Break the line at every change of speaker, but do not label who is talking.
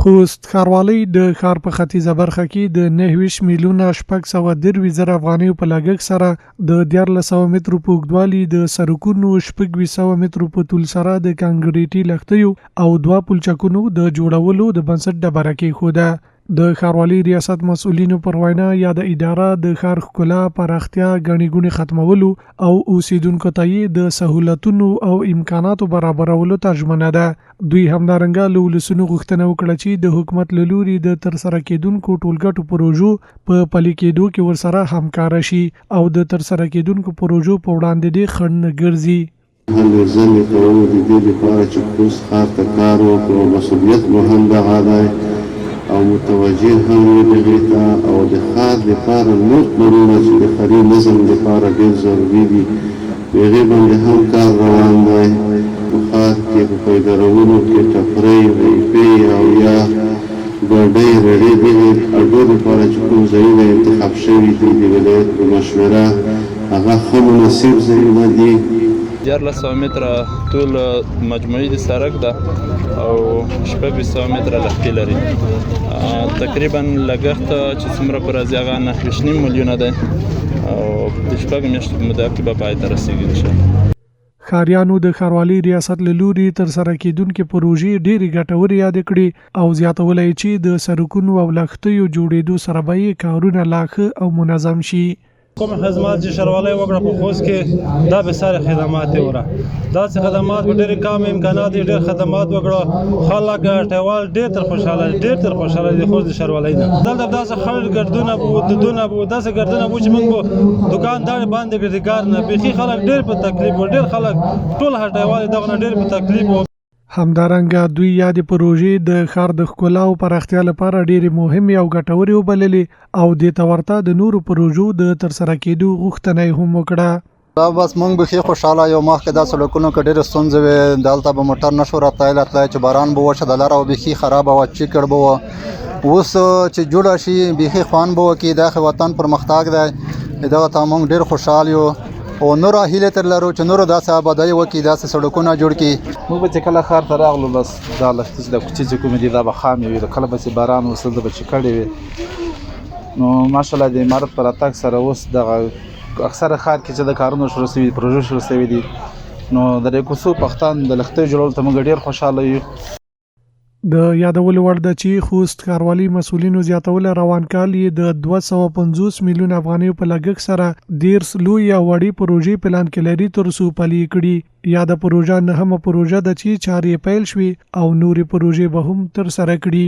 خوست ښاروالۍ د ښار په ختیځه برخه کې د 29 میلیونه 623 افغانیو په لګښت سره د 1400 مترو په اوږدوالي د سړکونو 2600 مترو په طول سره د کانکریټي لښتیو او 2 پلچکونو د جوړولو د بنسټ ډبره کېښوده. د ښاروالۍ ریاست مسؤلینو پر وینا یاده اداره د ښار ښکلا، پراختیا، ګڼې ګوڼې ختمولو او اوسیدونکو ته یې د سهولتونو او امکاناتو برابرولو ته ژمنه ده. دوی همدارنګه له ولسونو غوښتنه وکړه چې د حکومت له لوري د ترسره کېدونکو ټولګټو پروژو په پلي کېدو کې ورسره همکاره شي او د ترسره کېدونکو پروژو په وړاندې دې خنډ نه ګرځي.
هلې ځلې کوو د دې لپاره چې خوست ښار ته کار وکړو. مسؤلیت مو هم دغه دی او متوجه هم وي دغې ته او د ښار لپاره نور کارونه چې د ښاري نظم لپاره ډېر ضروري دي په هغې باندې هم کار روان دی. په ښار کې په پیدارولو کې ټپرۍ، ریپې او یا ګاډۍ رړې دغې اډو لپاره چې کوم ځایونه انتخاب شوي دي د ولایت په مشوره هغه ښه مناسب ځایونه دي.
1400 متره طول مجموعي د سړک ده او 600 متره لښتي لري. تقریبا لګښت چې څومره په راځي هغه 9.5 میلیونه دی او د 6 میاشتو په موده کې به پای ته رسېږي انشاءالله.
ښاریانو د ښاروالۍ ریاست له لوري ترسره کېدونکې پروژې ډېرې ګټورې یادې کړې او زیاتولی چې د سړکونو او لښتیو جوړېدو سره به یې کارونه لا ښه او منظم شي.
کوم خدمات چې ښاروالۍ وکړه په خوست کې دا بسیاره خدمات یې وره. داسې خدمات په ډېرې کم امکانات یې ډېر خدمات وکړه. خلک ټیوال ډېر تر خوشحاله دي خوست د ښاروالۍ نه. دلته داسې خلک ګردونه بو دودونه بو داسې ګردونه بو چې موږ به دوکاندار باندې ګرځګار نه بیخي خلک ډېر په تکلیف و. ډېر خلک ټول ټیوال دغه نه ډېر په تکلیف و.
همدارنګه دوی یادې پروژې د ښار د ښکلا او پراختیا لپاره ډېرې مهمې او ګټورې وبللې او دې ته ورته د نورو پروژو د ترسره کېدو غوښتنه یې هم وکړه.
دا بس موږ بیخي خوشحاله یو. مخکې دا سړکونو کې ډېرې ستونزې وې، دلته به موټر نه شو راتلی چې باران به وشه، د لاره به بیخي خرابه وه، چیکړ به وه. اوس چې جوړه شي بیخي خوند به وکړي. دا وطن پرمختګ دی، دغه ته موږ ډېر خوشحال یو او نور هیله تر لرو چې نور داسې آبادی وکړي، داسې سړکونه جوړ کړي.
موږ به چې کله ښار ته راغلو بس دا لښتې چې د کوڅې چې کومې دي دا به خامې وي، کله به چې باران وسل دا به چیکړې وي. نو ماشاءالله د عمارت په راتګ سره اوس دغه اکثره ښار کې چې د کارونو شروع شوي دي، پروژې شروع شوي دي، نو د دې کوڅو پښتان د لښتیو جوړولو ته موږ ډېر خوشحاله یو.
د یادولو وړ ده چې خوست ښاروالۍ مسؤلینو زیاتوله روان کال یې د 250 میلیون افغانیو په لګښت سره 13 لوی یا وړې پروژې پلان کې لري تر څو پلي کړي. یاده پروژه 9مه پروژه ده چې چارې پیل شوي او نورې پروژې به هم ترسره کړي.